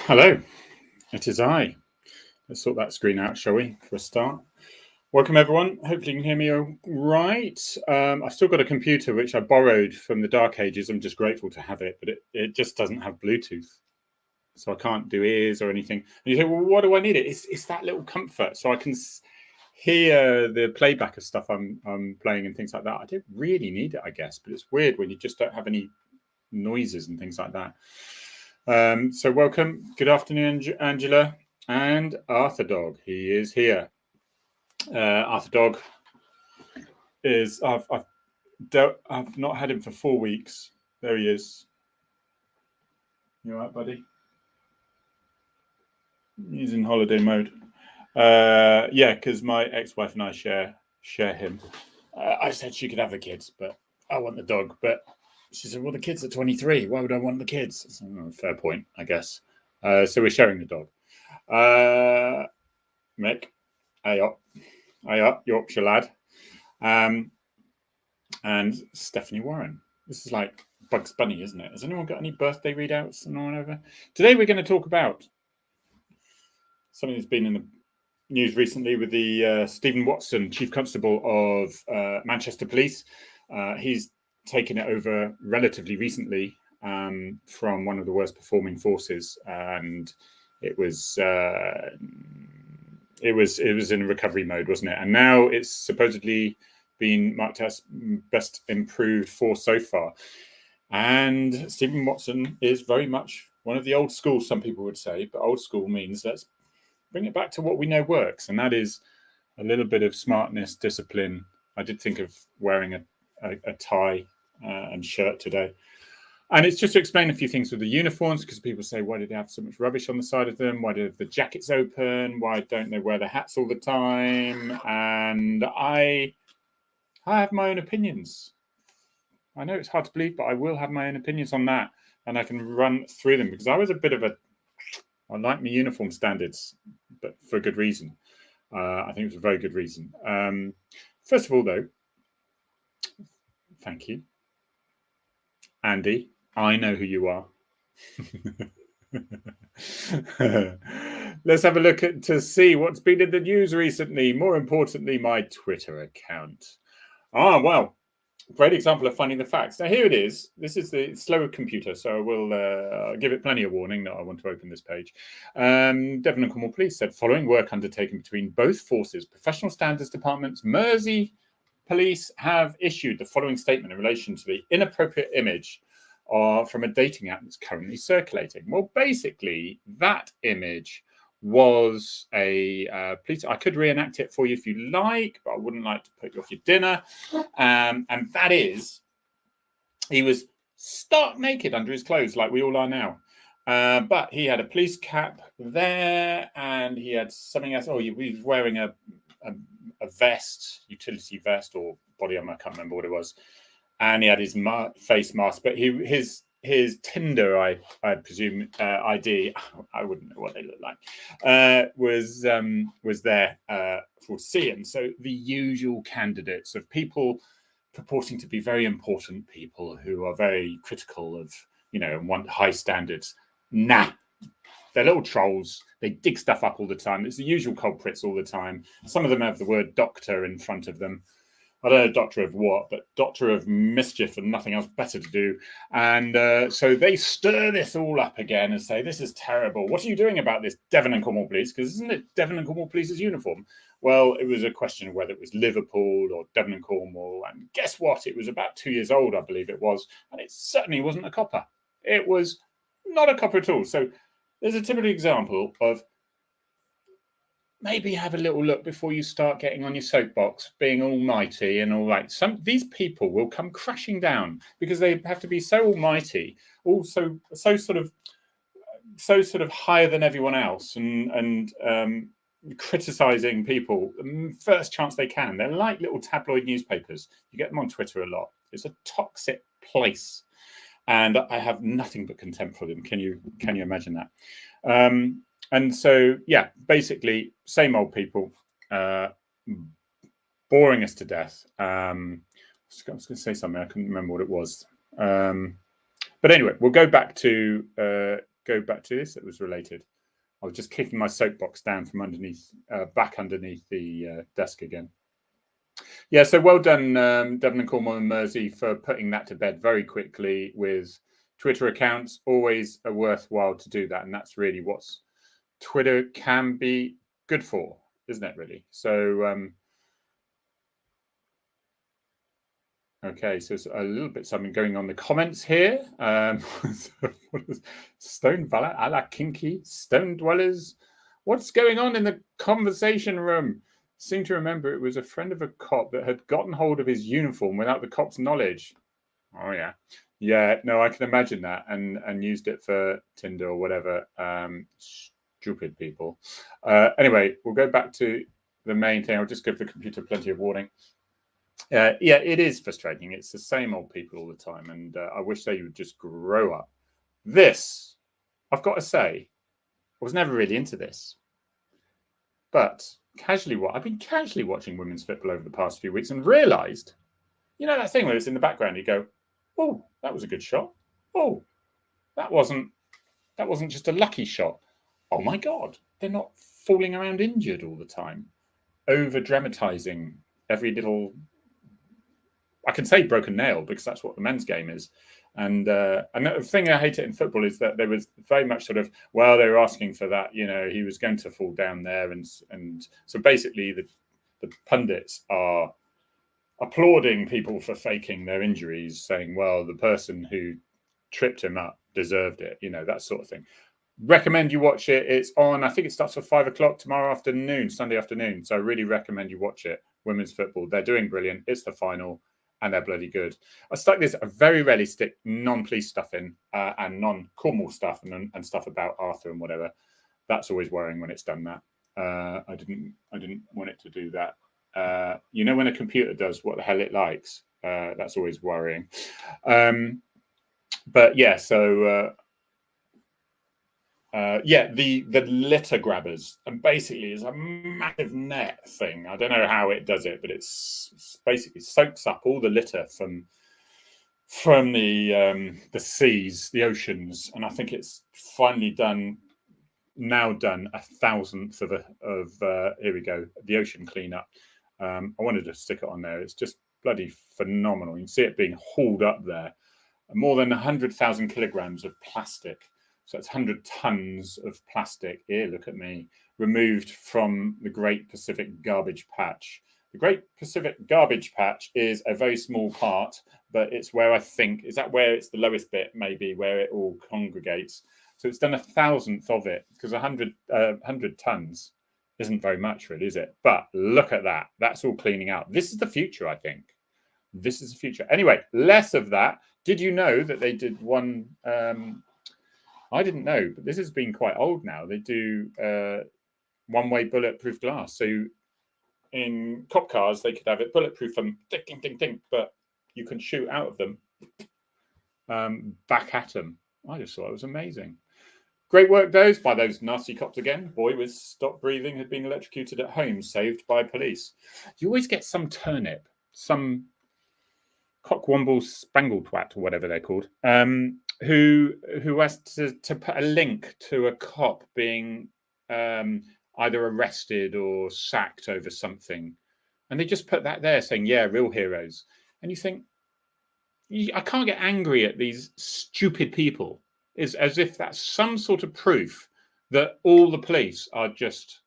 Hello, it is I. Let's sort that screen out, shall we, for a start? Welcome, everyone. Hopefully you can hear me all right. I've still got a computer which I borrowed from the Dark Ages. I'm just grateful to have it, but it just doesn't have Bluetooth. So I can't do ears or anything. And you say, well, what do I need it? It's that little comfort. So I can hear the playback of stuff I'm playing and things like that. I don't really need it, I guess, but it's weird when you just don't have any noises and things like that. So welcome. Good afternoon, Angela and Arthur Dog. He is here. Arthur Dog is I've not had him for 4 weeks. There he is. You all right, buddy? He's in holiday mode. Yeah, because my ex-wife and I share him. I said she could have the kids, but I want the dog. But she said, well, the kids are 23. Why would I want the kids? So, fair point, I guess. So we're sharing the dog. Mick, hey up, Yorkshire lad. And Stephanie Warren. This is like Bugs Bunny, isn't it? Has anyone got any birthday readouts? No one over? Today we're going to talk about something that's been in the news recently with the Stephen Watson, Chief Constable of Manchester Police. He's taken it over relatively recently from one of the worst performing forces, and it was in recovery mode, wasn't it? And now it's supposedly been marked as best improved force so far. And Stephen Watson is very much one of the old school, some people would say, but old school means let's bring it back to what we know works, and that is a little bit of smartness, discipline. I did think of wearing a tie and shirt today. And it's just to explain a few things with the uniforms, because people say, why do they have so much rubbish on the side of them? Why do the jackets open? Why don't they wear the hats all the time? And I have my own opinions. I know it's hard to believe, but I will have my own opinions on that. And I can run through them, because I was a bit of I like my uniform standards, but for a good reason. I think it was a very good reason. First of all, though, thank you. Andy, I know who you are. Let's have a look to see what's been in the news recently. More importantly, my Twitter account. Well, great example of finding the facts. Now, here it is. This is the slower computer, so I will give it plenty of warning that I want to open this page. Devon and Cornwall Police said, following work undertaken between both forces, Professional Standards Department's Mersey Police have issued the following statement in relation to the inappropriate image from a dating app that's currently circulating. Well, basically, that image was a police. I could reenact it for you if you like, but I wouldn't like to put you off your dinner. And that is, he was stark naked under his clothes, like we all are now. But he had a police cap there, and he had something else. Oh, he was wearing a vest, utility vest or body armor. I can't remember what it was. And he had his face mask, but his Tinder, I presume, ID, I wouldn't know what they look like, was there for seeing. So the usual candidates of people purporting to be very important people who are very critical of, and want high standards. Nah. They're little trolls. They dig stuff up all the time. It's the usual culprits all the time. Some of them have the word doctor in front of them. I don't know doctor of what, but doctor of mischief and nothing else better to do. And so they stir this all up again and say, this is terrible. What are you doing about this, Devon and Cornwall Police? Because isn't it Devon and Cornwall Police's uniform? Well, it was a question of whether it was Liverpool or Devon and Cornwall. And guess what? It was about 2 years old, I believe it was. And it certainly wasn't a copper. It was not a copper at all. So there's a typical example of maybe have a little look before you start getting on your soapbox, being almighty and all right. These people will come crashing down because they have to be so almighty, also so sort of higher than everyone else, and criticizing people first chance they can. They're like little tabloid newspapers. You get them on Twitter a lot. It's a toxic place. and I have nothing but contempt for them. Can you imagine that? And so, yeah, basically, same old people, boring us to death. I was going to say something. I couldn't remember what it was. But anyway, we'll go back to this. It was related. I was just kicking my soapbox down from underneath, back underneath the desk again. Yeah, so well done, Devon and Cornwall and Mersey, for putting that to bed very quickly with Twitter accounts. Always a worthwhile to do that, and that's really what Twitter can be good for, isn't it? Really. So, okay, so it's a little bit something going on in the comments here. Stone Valor, a la Kinky, Stone Dwellers. What's going on in the conversation room? Seem to remember it was a friend of a cop that had gotten hold of his uniform without the cop's knowledge. Oh yeah, no, I can imagine that, and used it for Tinder or whatever. Stupid people. Anyway, we'll go back to the main thing. I'll just give the computer plenty of warning. Yeah, it is frustrating. It's the same old people all the time, and I wish they would just grow up. This, I've got to say, I was never really into this, but I've been casually watching women's football over the past few weeks and realised, you know, that thing where it's in the background, you go, oh, that was a good shot. Oh, that wasn't just a lucky shot. Oh my God, they're not falling around injured all the time, over dramatizing every little, I can say broken nail because that's what the men's game is. And the thing I hate it in football is that there was very much sort of, well, they were asking for that, you know, he was going to fall down there. And so basically the pundits are applauding people for faking their injuries, saying, well, the person who tripped him up deserved it, you know, that sort of thing. Recommend you watch it. It's on, I think it starts at 5 o'clock tomorrow afternoon, Sunday afternoon. So I really recommend you watch it. Women's football, they're doing brilliant. It's the final. And they're bloody good. I very rarely stick non-police stuff in and non-Cornwall stuff and stuff about Arthur and whatever. That's always worrying when it's done that. I didn't want it to do that. You know, when a computer does what the hell it likes, that's always worrying. But yeah, so the litter grabbers, and basically is a massive net thing. I don't know how it does it, but it's basically soaks up all the litter from the seas, the oceans, and I think it's finally done 1,000th of here we go, the ocean cleanup. I wanted to stick it on there. It's just bloody phenomenal. You can see it being hauled up there. More than 100,000 kilograms of plastic. So it's 100 tons of plastic. Here, look at me. Removed from the Great Pacific Garbage Patch. The Great Pacific Garbage Patch is a very small part, but it's where is that where it's the lowest bit, maybe, where it all congregates. So it's done 1,000th of it, because 100 tons isn't very much, really, is it? But look at that. That's all cleaning out. This is the future, I think. This is the future. Anyway, less of that. Did you know that they did one... I didn't know, but this has been quite old now. They do one-way bulletproof glass. So in cop cars, they could have it bulletproof from ding, ding, ding, but you can shoot out of them back at them. I just thought it was amazing. Great work, by those nasty cops again. Boy with stop breathing had been electrocuted at home, saved by police. You always get some turnip, some cockwomble spangletwat or whatever they're called, who has to put a link to a cop being either arrested or sacked over something, and they just put that there saying, yeah, real heroes. And you think, I can't get angry at these stupid people. It's as if that's some sort of proof that all the police are just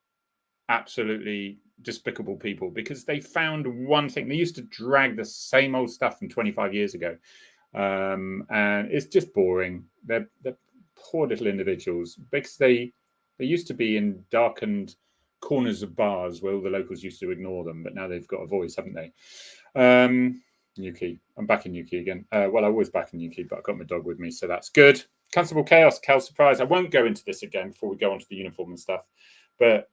absolutely despicable people, because they found one thing. They used to drag the same old stuff from 25 years ago. And it's just boring. They're poor little individuals, because they used to be in darkened corners of bars where all the locals used to ignore them, but now they've got a voice, haven't they? Newquay. I'm back in Newquay again. Well, I was back in Newquay, but I've got my dog with me, so that's good. Constable Chaos, Cal Surprise. I won't go into this again before we go on to the uniform and stuff. But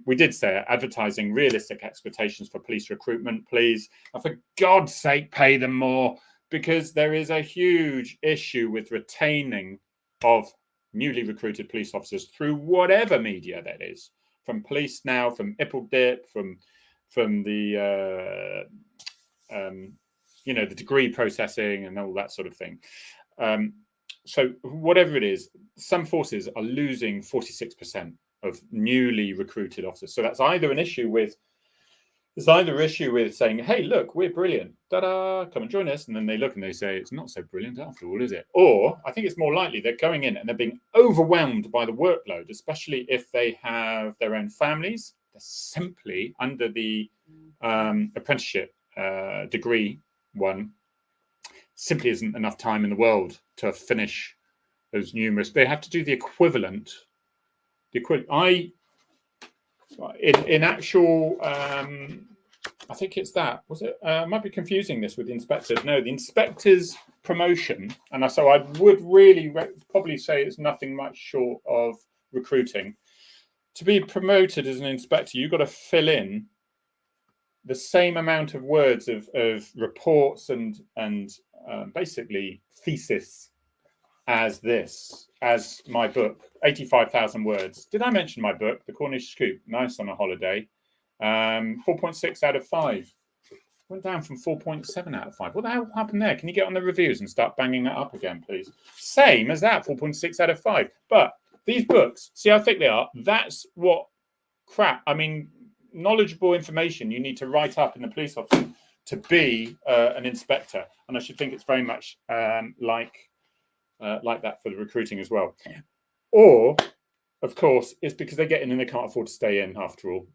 we did say advertising realistic expectations for police recruitment, please. And for God's sake, pay them more, because there is a huge issue with retaining of newly recruited police officers through whatever media that is, from Police Now, from IPPO-DIP, from the the degree processing and all that sort of thing. So whatever it is, some forces are losing 46% of newly recruited officers. So that's either an issue with saying, hey, look, we're brilliant. Ta-da, come and join us. And then they look and they say, it's not so brilliant after all, is it? Or I think it's more likely they're going in and they're being overwhelmed by the workload, especially if they have their own families. They're simply under the apprenticeship degree one, simply isn't enough time in the world to finish those numerous. They have to do the equivalent. In actual, I think it's that. Was it? I might be confusing this with the inspectors. No, the inspector's promotion, and so I would really probably say it's nothing much short of recruiting. To be promoted as an inspector, you've got to fill in the same amount of words of reports and basically thesis as my book, 85,000 words. Did I mention my book, The Cornish Scoop? Nice on a holiday. 4.6 out of 5. Went down from 4.7 out of 5. What the hell happened there? Can you get on the reviews and start banging that up again, please? Same as that, 4.6 out of 5. But these books, see how thick they are? That's what crap. I mean, knowledgeable information you need to write up in the police office to be an inspector. And I should think it's very much like that for the recruiting as well. Or, of course, it's because they get in and they can't afford to stay in after all.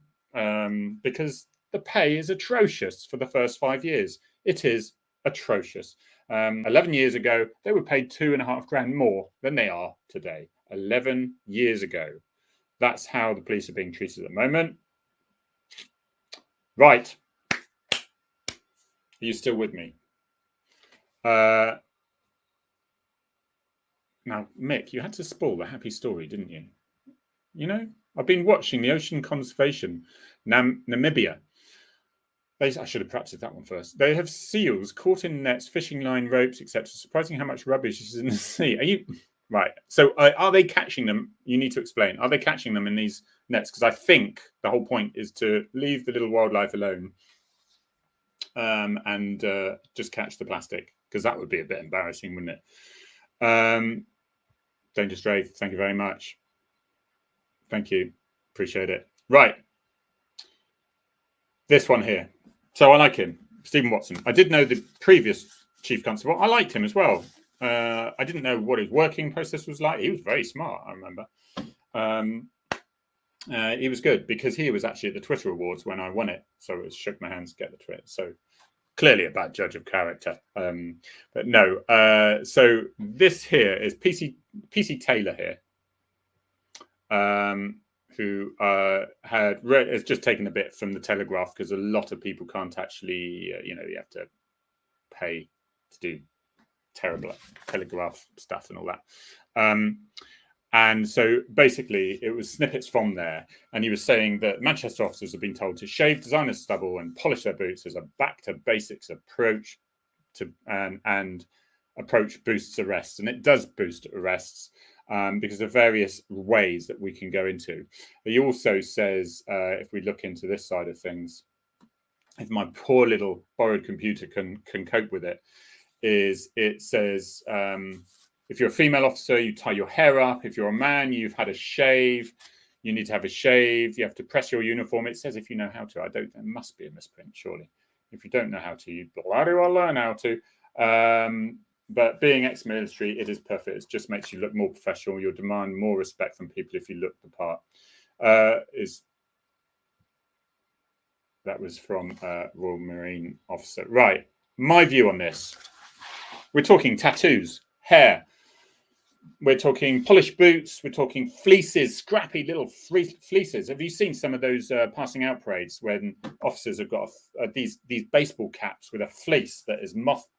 Because the pay is atrocious for the first 5 years. It is atrocious. 11 years ago, they were paid $2,500 more than they are today. 11 years ago. That's how the police are being treated at the moment. Right. Are you still with me? Now, Mick, you had to spoil the happy story, didn't you? You know, I've been watching the Ocean Conservation Namibia. I should have practiced that one first. They have seals caught in nets, fishing line, ropes, etc. Surprising how much rubbish is in the sea. Are you right? So are they catching them? You need to explain. Are they catching them in these nets? Because I think the whole point is to leave the little wildlife alone and just catch the plastic, because that would be a bit embarrassing, wouldn't it? Danger Strafe, thank you very much. Thank you. Appreciate it. Right. This one here. So I like him, Stephen Watson. I did know the previous chief constable. I liked him as well. I didn't know what his working process was like. He was very smart, I remember. He was good because he was actually at the Twitter Awards when I won it. So it was shook my hands to get the Twitter. So clearly a bad judge of character. But no. So this here is PC Taylor here. Who has just taken a bit from the Telegraph, because a lot of people can't actually, you have to pay to do terrible Telegraph stuff and all that. And so basically it was snippets from there. And he was saying that Manchester officers have been told to shave designer stubble and polish their boots as a back to basics approach to and approach boosts arrests. And it does boost arrests. Because of various ways that we can go into. He also says, if we look into this side of things, if my poor little borrowed computer can cope with it, it says, if you're a female officer, you tie your hair up. If you're a man, you've had a shave. You need to have a shave. You have to press your uniform. It says if you know how to. There must be a misprint, surely. If you don't know how to, you bloody well learn how to. But being ex-military, it is perfect. It just makes you look more professional. You'll demand more respect from people if you look the part. That was from Royal Marine officer. Right. My view on this. We're talking tattoos, hair. We're talking polished boots. We're talking fleeces, scrappy little fleeces. Have you seen some of those passing out parades when officers have got these baseball caps with a fleece that is moth?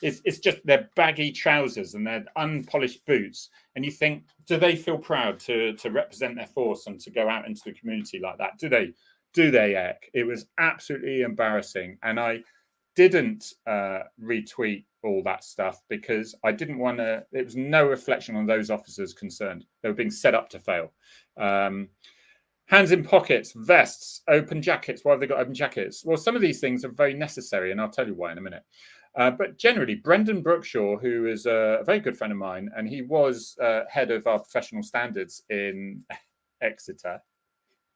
It's just their baggy trousers and their unpolished boots, and you think, do they feel proud to represent their force and to go out into the community like that? Do they Eck? It was absolutely embarrassing, and I didn't retweet all that stuff because I didn't want to. It was no reflection on those officers concerned. They were being set up to fail. Hands in pockets, vests, open jackets. Why have they got open jackets? Well, some of these things are very necessary, and I'll tell you why in a minute. But generally, Brendan Brookshaw, who is a very good friend of mine, and he was head of our professional standards in Exeter,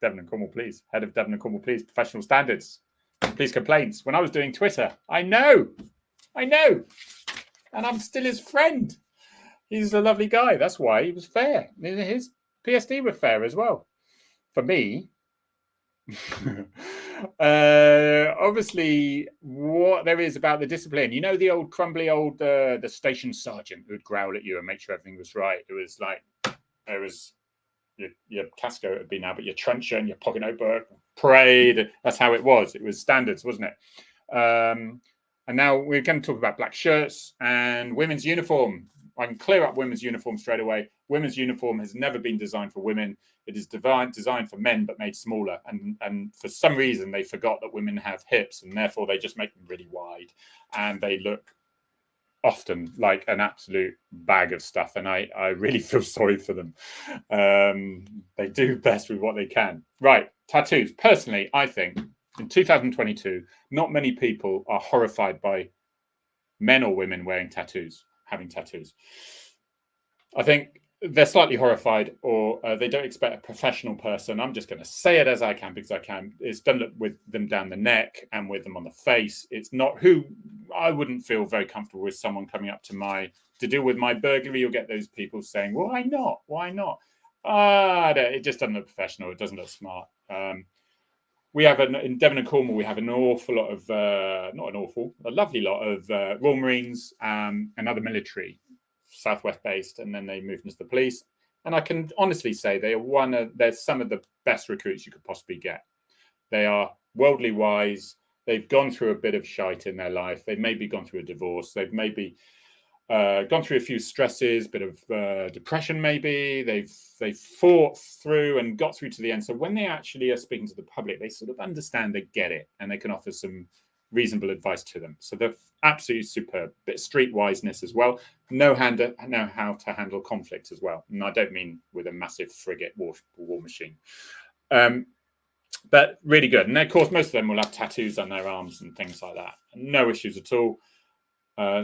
Devon and Cornwall Police, head of Devon and Cornwall Police professional standards, police complaints. When I was doing Twitter, I know, and I'm still his friend. He's a lovely guy. That's why he was fair. His PSD were fair as well. For me, obviously, what there is about the discipline, you know, the old crumbly old the station sergeant who would growl at you and make sure everything was right. It was like there was your casco had been out, but your truncheon and your pocket notebook, parade. That's how it was. It was standards, wasn't it? And now we're going to talk about black shirts and women's uniform. I can clear up women's uniform straight away. Women's uniform has never been designed for women. It is designed for men, but made smaller. And for some reason, they forgot that women have hips, and therefore they just make them really wide. And they look often like an absolute bag of stuff. And I really feel sorry for them. They do best with what they can. Right, tattoos. Personally, I think in 2022, not many people are horrified by men or women wearing tattoos, having tattoos. I think they're slightly horrified, or they don't expect a professional person. I'm just going to say it as I can because I can. It's done with them down the neck and with them on the face. It's not who I wouldn't feel very comfortable with someone coming up to deal with my burglary. You'll get those people saying, well, why not? Why not? It just doesn't look professional. It doesn't look smart. We have in Devon and Cornwall, we have an awful lot of, a lovely lot of Royal Marines and other military, Southwest based, and then they moved into the police. And I can honestly say they're some of the best recruits you could possibly get. They are worldly wise. They've gone through a bit of shite in their life. They've maybe gone through a divorce. They've maybe gone through a few stresses, bit of depression maybe. They've fought through and got through to the end. So when they actually are speaking to the public, they sort of understand, they get it, and they can offer some reasonable advice to them. So they're absolutely superb. Bit of streetwiseness as well. Know how to handle conflict as well. And I don't mean with a massive frigate war machine. But really good. And of course, most of them will have tattoos on their arms and things like that. No issues at all.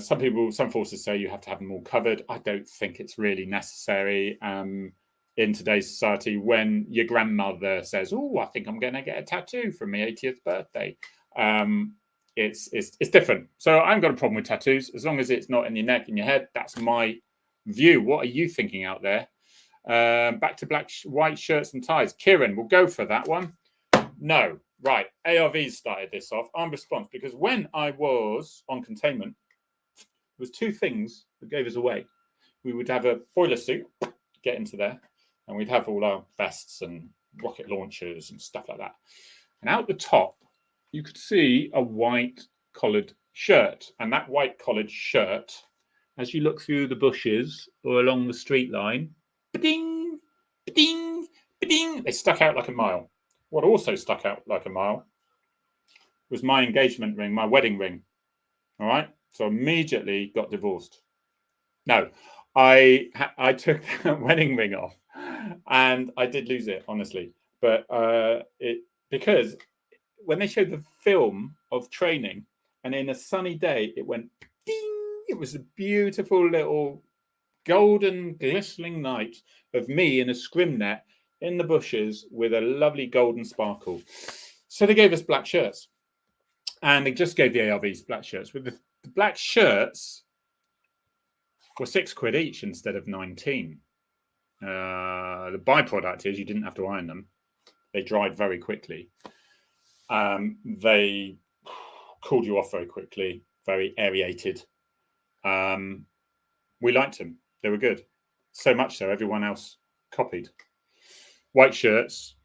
Some forces say you have to have them all covered. I don't think it's really necessary in today's society. When your grandmother says, "Oh, I think I'm going to get a tattoo for my 80th birthday," it's different. So I haven't got a problem with tattoos as long as it's not in your neck and your head. That's my view. What are you thinking out there? Back to white shirts and ties. Kieran, we'll go for that one. No, right. ARVs started this off. Armed response, because when I was on containment, there was two things that gave us away. We would have a boiler suit, get into there, and we'd have all our vests and rocket launchers and stuff like that. And out the top, you could see a white collared shirt. And that white collared shirt, as you look through the bushes or along the street line, ba-ding, ba-ding, ba-ding, they stuck out like a mile. What also stuck out like a mile was my engagement ring, my wedding ring. All right. So immediately got divorced. No, I took that wedding ring off, and I did lose it, honestly. But because when they showed the film of training, and in a sunny day, it went ding. It was a beautiful little golden glistening night of me in a scrim net in the bushes with a lovely golden sparkle. So they gave us black shirts, and they just gave the ARVs black shirts. With the black shirts were £6 each instead of 19. The byproduct is you didn't have to iron them. They dried very quickly. They cooled you off very quickly, very aerated. We liked them. They were good. So much so, everyone else copied. White shirts,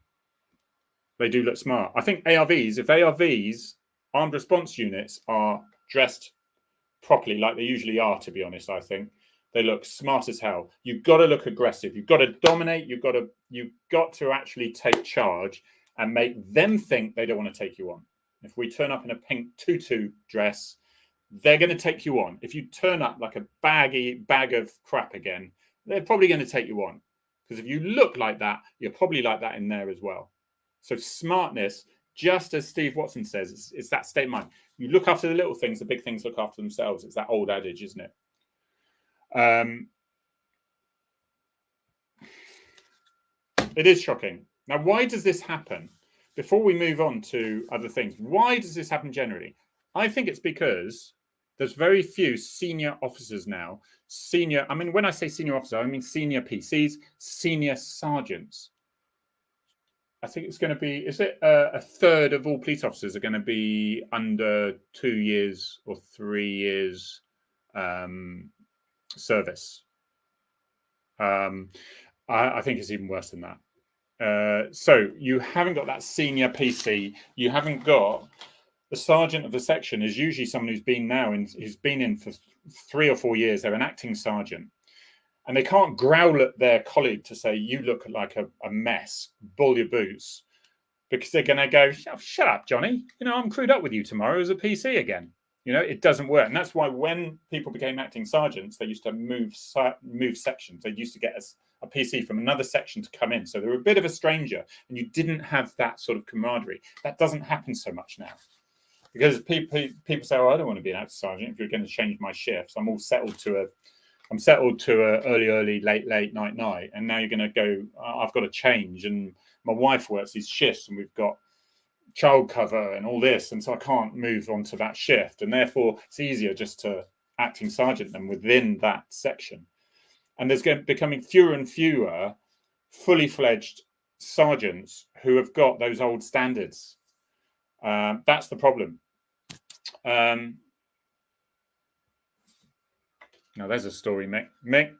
they do look smart. I think ARVs, armed response units, are dressed properly like they usually are, to be honest, I think. They look smart as hell. You've got to look aggressive. You've got to dominate. You've got to actually take charge and make them think they don't want to take you on. If we turn up in a pink tutu dress, they're going to take you on. If you turn up like a bag of crap again, they're probably going to take you on. Because if you look like that, you're probably like that in there as well. So smartness, just as Steve Watson says, it's that state of mind. You look after the little things, the big things look after themselves. It's that old adage, isn't it? It is shocking. Now, why does this happen? Before we move on to other things, why does this happen generally? I think it's because there's very few senior officers now. I mean, when I say senior officer, I mean senior PCs, senior sergeants. I think it's going to be, is it a third of all police officers are going to be under 2 years or 3 years service? I think it's even worse than that. So you haven't got that senior PC. You haven't got the sergeant of the section is usually someone who's been in for 3 or 4 years. They're an acting sergeant, and they can't growl at their colleague to say, "You look like a mess, bull your boots," because they're going to go, "Shut up, Johnny. I'm crewed up with you tomorrow as a PC again." It doesn't work, and that's why when people became acting sergeants, they used to move sections. They used to get a PC from another section to come in, so they were a bit of a stranger, and you didn't have that sort of camaraderie. That doesn't happen so much now, because people say, "Oh, I don't want to be an acting sergeant if you're going to change my shifts. I'm settled to a early, late night, and now you're going to go. I've got to change, and my wife works these shifts, and we've got child cover and all this, and so I can't move on to that shift, and therefore it's easier just to acting sergeant them within that section." And there's becoming fewer and fewer fully fledged sergeants who have got those old standards. That's the problem. Now there's a story. Mick,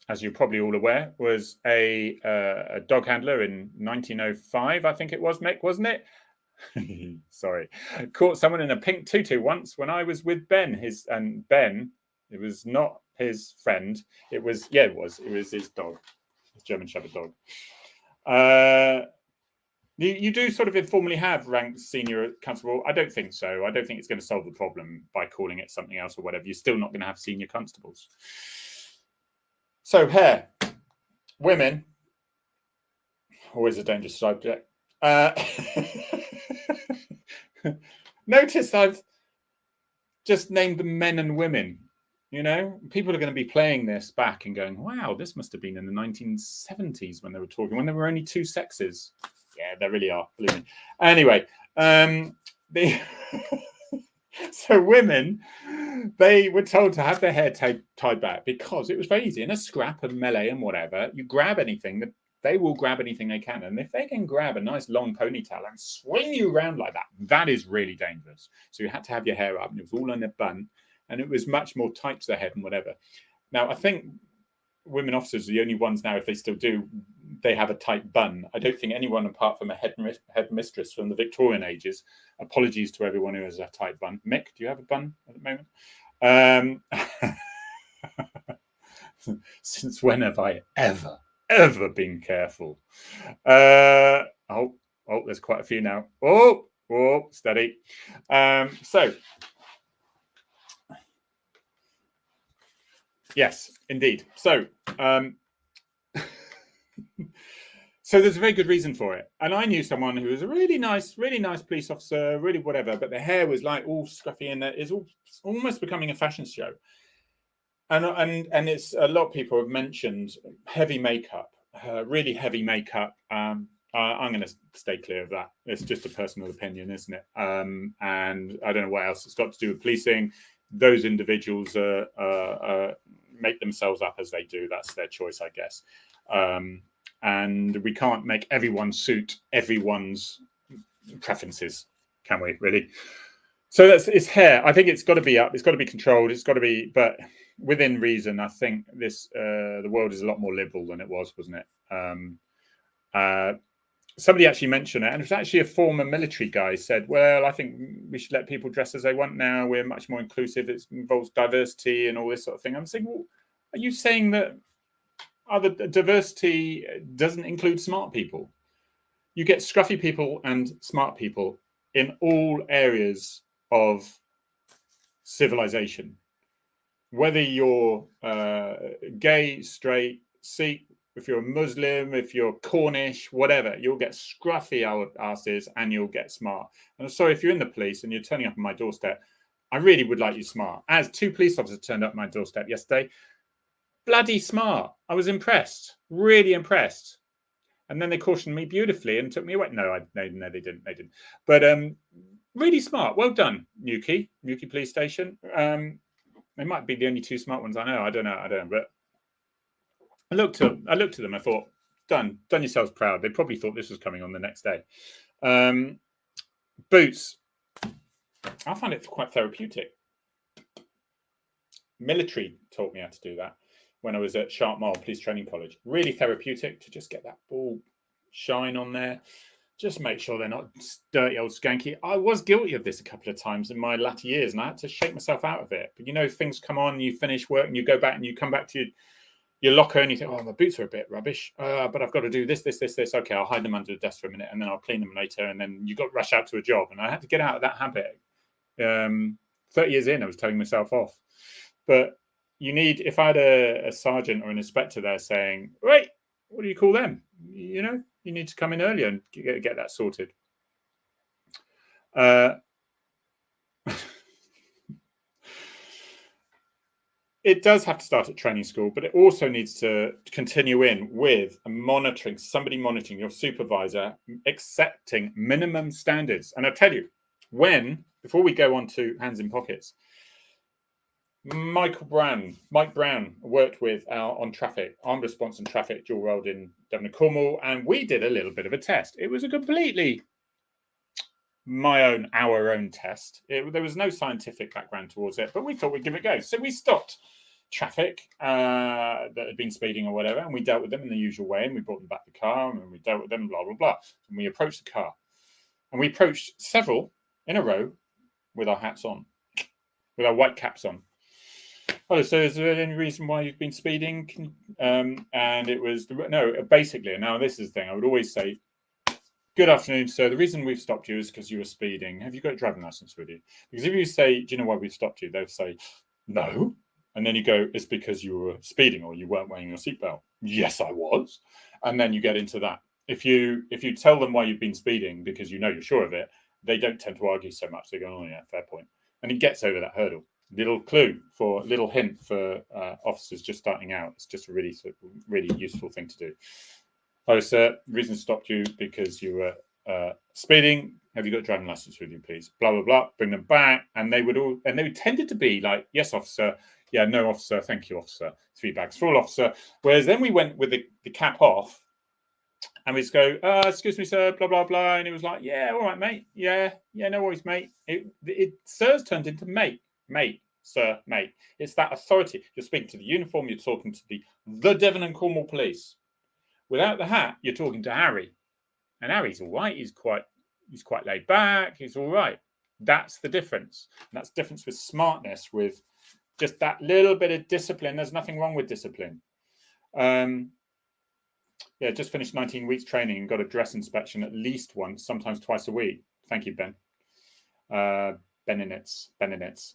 as you're probably all aware, was a dog handler in 1905, I think it was, Mick, wasn't it? Sorry. Caught someone in a pink tutu once when I was with Ben. Ben, it was not his friend. It was his dog, his German Shepherd dog. You do sort of informally have ranked senior constable. I don't think so. I don't think it's going to solve the problem by calling it something else or whatever. You're still not going to have senior constables. So hair, women, always a dangerous subject. Notice I've just named them men and women. People are going to be playing this back and going, "Wow, this must have been in the 1970s when they were talking, when there were only two sexes." Yeah, there really are. Believe me. Anyway, so women, they were told to have their hair tied back because it was very easy. In a scrap and melee and whatever, you grab anything, they will grab anything they can. And if they can grab a nice long ponytail and swing you around like that, that is really dangerous. So you had to have your hair up, and it was all in a bun, and it was much more tight to the head and whatever. Now, I think women officers are the only ones now, if they still do, they have a tight bun. I don't think anyone apart from a headmistress from the Victorian ages. Apologies to everyone who has a tight bun. Mick, do you have a bun at the moment? Since when have I ever been careful? Oh, there's quite a few now. Oh, steady. So yes, indeed. So so there's a very good reason for it. And I knew someone who was a really nice police officer, really whatever, but the hair was like all scruffy, and it's almost becoming a fashion show. And it's a lot of people have mentioned heavy makeup, really heavy makeup. I'm going to stay clear of that. It's just a personal opinion, isn't it? And I don't know what else it's got to do with policing. Those individuals make themselves up as they do. That's their choice, I guess. And we can't make everyone suit everyone's preferences, can we, really? So it's hair. I think it's got to be up. It's got to be controlled. It's got to be, but within reason. I think the world is a lot more liberal than it was, wasn't it? Somebody actually mentioned it, and it was actually a former military guy said, "Well, I think we should let people dress as they want now. We're much more inclusive. It involves diversity and all this sort of thing." I'm saying, well, are you saying that other diversity doesn't include smart people? You get scruffy people and smart people in all areas of civilization. Whether you're gay, straight, Sikh, if you're a Muslim, if you're Cornish, whatever, you'll get scruffy asses and you'll get smart. And I'm sorry, if you're in the police and you're turning up on my doorstep, I really would like you smart. As 2 police officers turned up my doorstep yesterday, bloody smart. I was impressed, really impressed. And then they cautioned me beautifully and took me away. No, they didn't. They didn't. But really smart. Well done, Newquay Police Station. They might be the only 2 smart ones I know. I don't know. But I looked at them. I thought, done yourselves proud. They probably thought this was coming on the next day. Boots. I find it quite therapeutic. Military taught me how to do that when I was at Sharp Mile Police Training College. Really therapeutic to just get that ball shine on there. Just make sure they're not dirty old skanky. I was guilty of this a couple of times in my latter years, and I had to shake myself out of it. But things come on, you finish work, and you go back and you come back to your locker, and you think, oh, my boots are a bit rubbish, but I've got to do this. Okay, I'll hide them under the desk for a minute, and then I'll clean them later, and then you got to rush out to a job. And I had to get out of that habit. 30 years in, I was telling myself off. But if I had a sergeant or an inspector there saying, right, what do you call them? You need to come in earlier and get that sorted. It does have to start at training school, but it also needs to continue in with somebody monitoring your supervisor, accepting minimum standards. And I'll tell you, before we go on to hands in pockets, Mike Brown worked with on traffic, armed response and traffic dual rolled in Devon and Cornwall, and we did a little bit of a test. It was a completely our own test. There was no scientific background towards it, but we thought we'd give it a go. So we stopped traffic that had been speeding or whatever, and we dealt with them in the usual way, and we brought them back the car, and we dealt with them, blah, blah, blah. And we approached the car, and we approached several in a row with our hats on, with our white caps on. Oh, so is there any reason why you've been speeding? And it was, basically, now this is the thing, I would always say, good afternoon, sir. The reason we've stopped you is because you were speeding. Have you got a driving license with you? Because if you say, do you know why we've stopped you? They'll say, no. And then you go, it's because you were speeding or you weren't wearing your seatbelt. Yes, I was. And then you get into that. If you tell them why you've been speeding because you're sure of it, they don't tend to argue so much. They go, oh yeah, fair point. And it gets over that hurdle. Little hint for officers just starting out. It's just a really useful thing to do. Oh, sir, the reason I stopped you because you were speeding. Have you got a driving license with you, please? Blah, blah, blah. Bring them back. And they tended to be like, yes, officer. Yeah, no, officer. Thank you, officer. 3 bags full, officer. Whereas then we went with the cap off and we just go, excuse me, sir, blah, blah, blah. And it was like, yeah, all right, mate. Yeah, no worries, mate. Sir's turned into mate, sir, mate. It's that authority. You're speaking to the uniform. You're talking to the Devon and Cornwall police. Without the hat, you're talking to Harry. And Harry's all right. He's quite laid back. He's all right. That's the difference. And that's the difference with smartness, with just that little bit of discipline. There's nothing wrong with discipline. Just finished 19 weeks training and got a dress inspection at least once, sometimes twice a week. Thank you, Ben. Benenitz.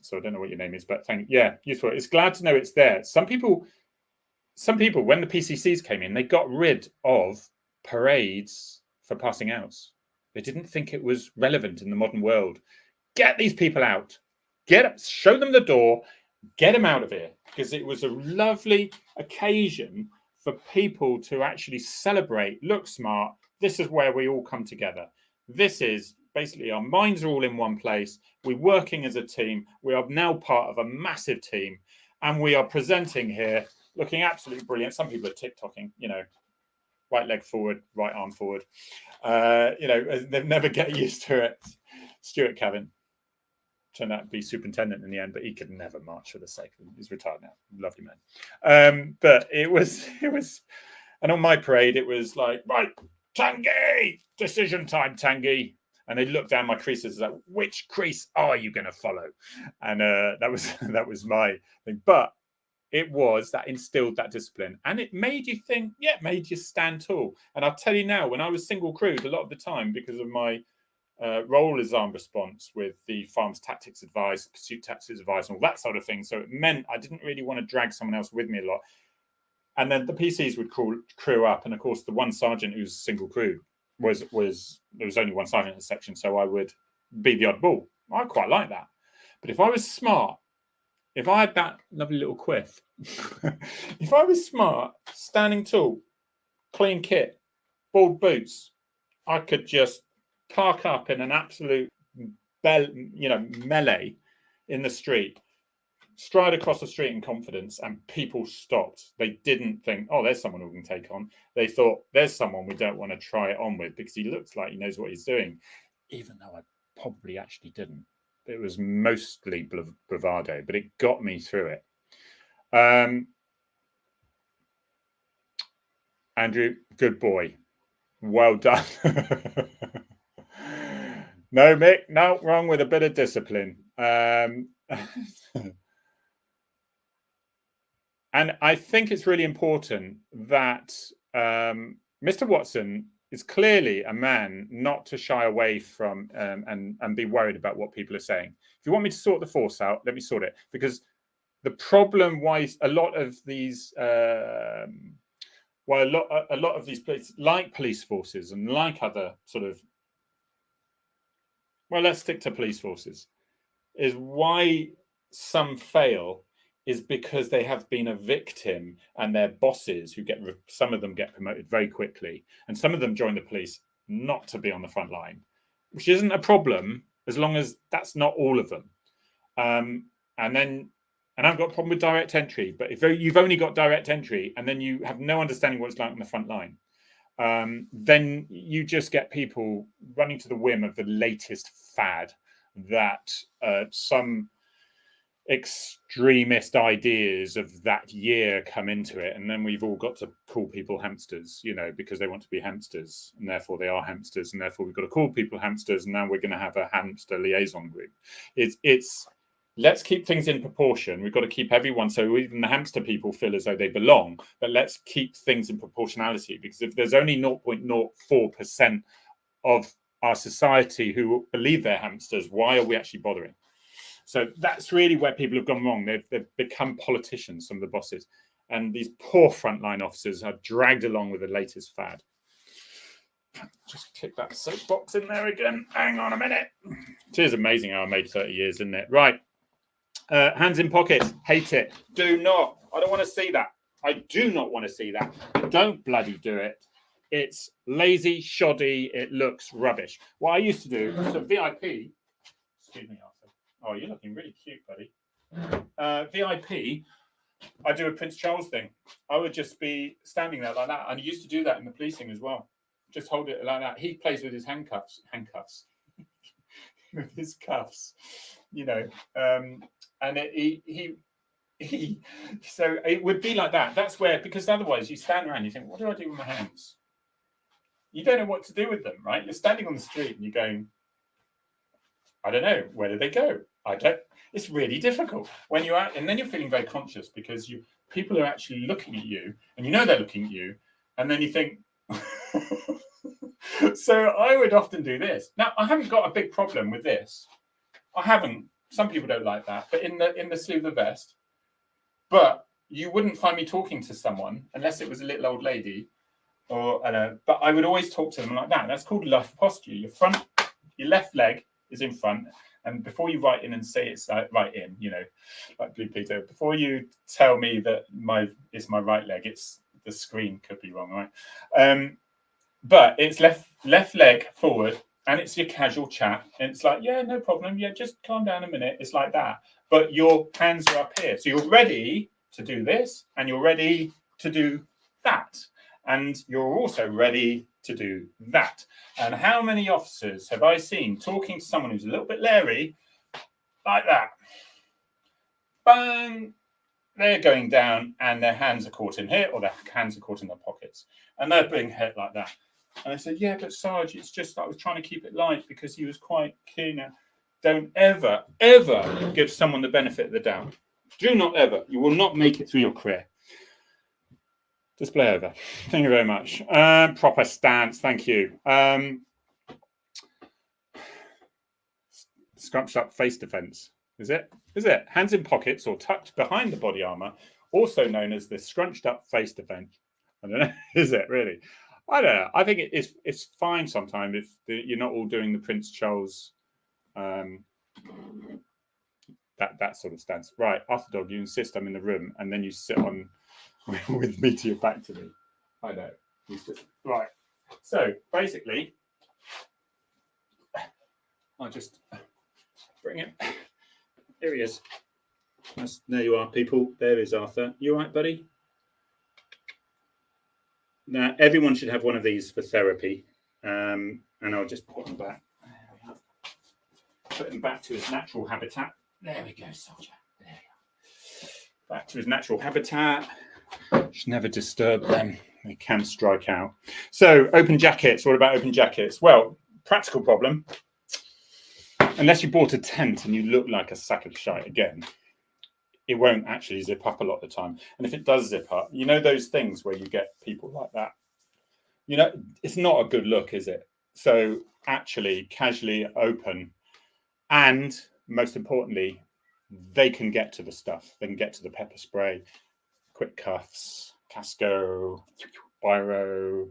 So I don't know what your name is, but useful. It's glad to know it's there. Some people, when the PCCs came in, they got rid of parades for passing outs. They didn't think it was relevant in the modern world. Get these people out. Show them the door. Get them out of here. Because it was a lovely occasion for people to actually celebrate, look smart. This is where we all come together. This is basically our minds are all in one place. We're working as a team. We are now part of a massive team. And we are presenting here looking absolutely brilliant. Some people are TikToking, right leg forward, right arm forward. They never get used to it. Stuart Cavan turned out to be superintendent in the end, but he could never march for the sake of it. He's retired now. Lovely man. But it was, and on my parade, it was like, right, Tanguy, decision time, Tanguy. And they looked down my creases like, which crease are you going to follow? And that was my thing. But it was that instilled that discipline, and it made you think. Yeah, it made you stand tall. And I'll tell you now, when I was single crewed, a lot of the time because of my role as armed response with the farms tactics advice, pursuit tactics advice, and all that sort of thing. So it meant I didn't really want to drag someone else with me a lot. And then the PCs would crew up, and of course the one sergeant who's single crew was there was only one sergeant in the section, so I would be the oddball. I quite like that. But if I was smart, if I had that lovely little quiff, if I was smart, standing tall, clean kit, bald boots, I could just park up in an absolute melee in the street, stride across the street in confidence, and people stopped. They didn't think, oh, there's someone we can take on. They thought, there's someone we don't want to try it on with because he looks like he knows what he's doing, even though I probably actually didn't. It was mostly bravado, but it got me through it. Andrew, good boy. Well done. No, Mick, no, wrong with a bit of discipline. And I think it's really important that Mr. Watson is clearly a man not to shy away from and be worried about what people are saying. If you want me to sort the force out, let me sort it. Because the problem why a lot of these a lot of these places, like police forces and like other sort of, well, let's stick to police forces, is why some fail is because they have been a victim and their bosses who some of them get promoted very quickly and some of them join the police not to be on the front line, which isn't a problem as long as that's not all of them. And I've got a problem with direct entry, but if you've only got direct entry and then you have no understanding what it's like on the front line, then you just get people running to the whim of the latest fad that some extremist ideas of that year come into it, and then we've all got to call people hamsters, because they want to be hamsters, and therefore they are hamsters, and therefore we've got to call people hamsters, and now we're going to have a hamster liaison group. It's let's keep things in proportion. We've got to keep everyone, so even the hamster people feel as though they belong, but let's keep things in proportionality, because if there's only 0.04% of our society who believe they're hamsters, why are we actually bothering? So that's really where people have gone wrong. They've become politicians, some of the bosses, and these poor frontline officers are dragged along with the latest fad. Just kick that soapbox in there again. Hang on a minute. It is amazing how I made 30 years, isn't it? Right. Hands in pockets. Hate it. Do not. I don't want to see that. I do not want to see that. Don't bloody do it. It's lazy, shoddy. It looks rubbish. What I used to do, so VIP, excuse me, Arthur. Oh, you're looking really cute, buddy. VIP, I do a Prince Charles thing. I would just be standing there like that. And I used to do that in the policing as well. Just hold it like that. He plays with his handcuffs, with his cuffs, and so it would be like that. That's where, because otherwise you stand around, you think, what do I do with my hands? You don't know what to do with them, right? You're standing on the street and you're going, I don't know, where do they go? It's really difficult when you're out, and then you're feeling very conscious because people are actually looking at you, and they're looking at you, and then you think. So I would often do this. Now I haven't got a big problem with this. I haven't. Some people don't like that, but in the sleeve of the vest. But you wouldn't find me talking to someone unless it was a little old lady, but I would always talk to them like that. That's called left posture. Your left leg is in front. And before you write in and say it's right in, like Blue Peter, before you tell me that it's my right leg, it's the screen could be wrong, right? But it's left leg forward, and it's your casual chat, and it's like, yeah, no problem, yeah, just calm down a minute. It's like that, but your hands are up here, so you're ready to do this, and you're ready to do that, and you're also ready to do that. And how many officers have I seen talking to someone who's a little bit leery, like that? Bang! They're going down, and their hands are caught in here, or their hands are caught in their pockets, and they're being hit like that. And I said, yeah, but Sarge, it's just I was trying to keep it light because he was quite keen. Don't ever, ever give someone the benefit of the doubt. Do not ever. You will not make it through your career. Display over. Thank you very much. Proper stance. Thank you. Scrunched up face defense. Is it? Is it? Hands in pockets or tucked behind the body armor, also known as the scrunched up face defense. I don't know. Is it really? I don't know. I think it's fine sometimes if you're not all doing the Prince Charles that sort of stance. Right, Arthur Dog, you insist I'm in the room, and then you sit on with me to your back to me. I know. Right. So basically, I'll just bring him. Here he is. There you are, people. There is Arthur. You all right, buddy? Now, everyone should have one of these for therapy. And I'll just put him back. There we are. Put him back to his natural habitat. There we go, soldier. There we are. Back to his natural habitat. Should never disturb them. They can strike out. So, open jackets. What about open jackets? Well, practical problem. Unless you bought a tent and you look like a sack of shite again, it won't actually zip up a lot of the time. And if it does zip up, you know those things where you get people like that? You know, it's not a good look, is it? So actually, casually open. And most importantly, they can get to the stuff. They can get to the pepper spray, quick cuffs, Casco, biro,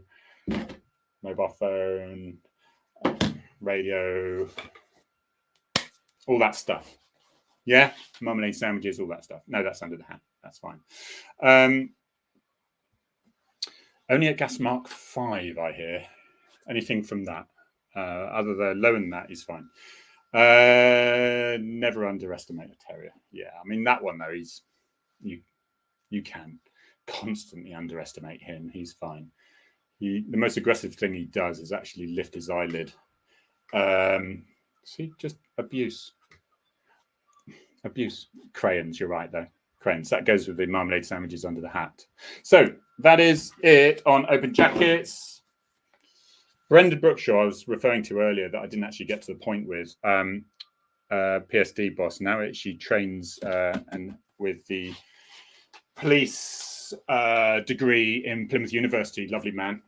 mobile phone, radio, all that stuff. Yeah, marmalade sandwiches, all that stuff. No, that's under the hat. That's fine. Only at gas mark 5, I hear. Anything from that, other than lower than that, is fine. Never underestimate a terrier. Yeah, I mean that one though. You can constantly underestimate him. He's fine. The most aggressive thing he does is actually lift his eyelid. See, just abuse. Abuse. Crayons, you're right though. Crayons. That goes with the marmalade sandwiches under the hat. So that is it on open jackets. Brenda Brookshaw, I was referring to earlier that I didn't actually get to the point with. PSD boss. Now she trains and with the police degree in Plymouth University. Lovely man.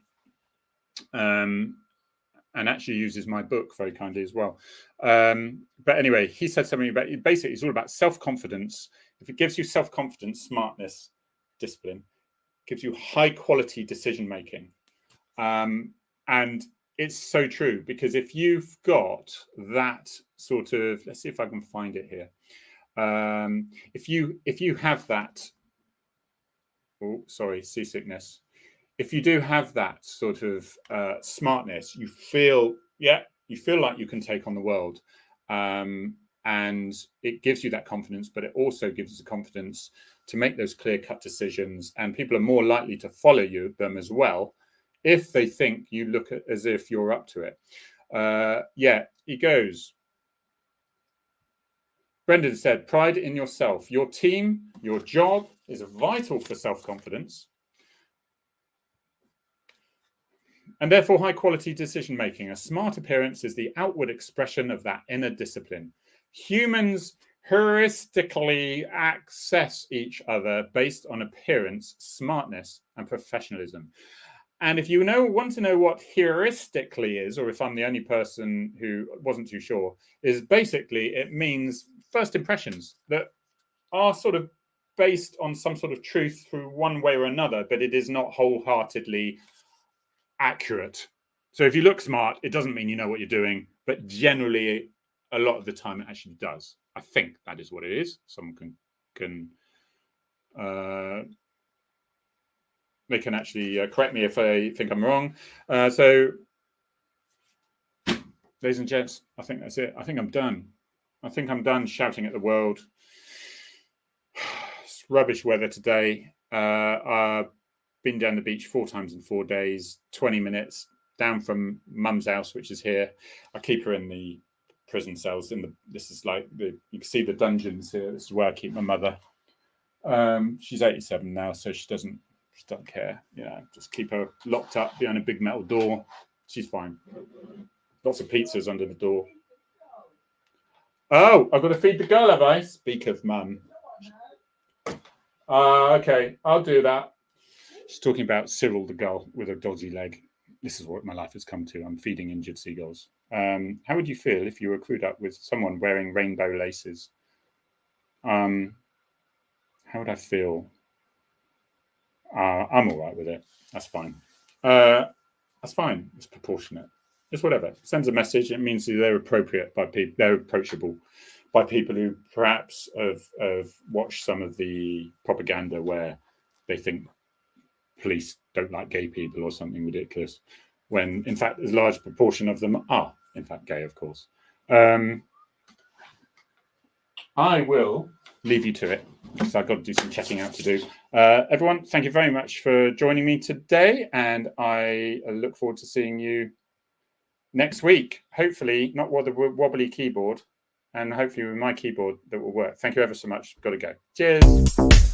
And actually uses my book very kindly as well. But anyway, he said something about, basically it's all about self-confidence. If it gives you self-confidence, smartness, discipline, gives you high quality decision-making. And it's so true, because if you've got that sort of, let's see if I can find it here. If you have that, oh, sorry, seasickness. If you do have that sort of smartness, you feel like you can take on the world. And it gives you that confidence, but it also gives you the confidence to make those clear-cut decisions. And people are more likely to follow them as well if they think you look as if you're up to it. Yeah, he goes. Brendan said, pride in yourself. Your team, your job is vital for self-confidence. And therefore, high-quality decision-making. A smart appearance is the outward expression of that inner discipline. Humans heuristically access each other based on appearance, smartness, and professionalism. And if you want to know what heuristically is, or if I'm the only person who wasn't too sure, is basically it means first impressions that are sort of based on some sort of truth through one way or another, but it is not wholeheartedly accurate. So if you look smart, it doesn't mean you know what you're doing, but generally a lot of the time it actually does. I think that is what it is. Someone can they can actually correct me if I think I'm wrong. So ladies and gents, I think that's it. I think I'm done. I think I'm done shouting at the world. It's rubbish weather today. I've been down the beach 4 times in 4 days, 20 minutes down from mum's house, which is here. I keep her in the prison cells. This is like you can see the dungeons here. This is where I keep my mother. She's 87 now, so she doesn't care. Just keep her locked up behind a big metal door. She's fine. Lots of pizzas under the door. Oh, I've got to feed the girl, have I? Speak of mum. Okay, I'll do that. She's talking about Cyril the gull with a dodgy leg. this is what my life has come to. I'm feeding injured seagulls. How would you feel if you were crewed up with someone wearing rainbow laces? How would I feel? I'm all right with it. That's fine. That's fine. It's proportionate. It's whatever. It sends a message. It means that they're appropriate by people. They're approachable by people who perhaps have watched some of the propaganda where they think police don't like gay people or something ridiculous, when in fact a large proportion of them are in fact gay, of course. I will leave you to it because I've got to do some checking out to do. Everyone, thank you very much for joining me today, and I look forward to seeing you next week. Hopefully not with a wobbly keyboard, and hopefully with my keyboard that will work. Thank you ever so much. Got to go. Cheers.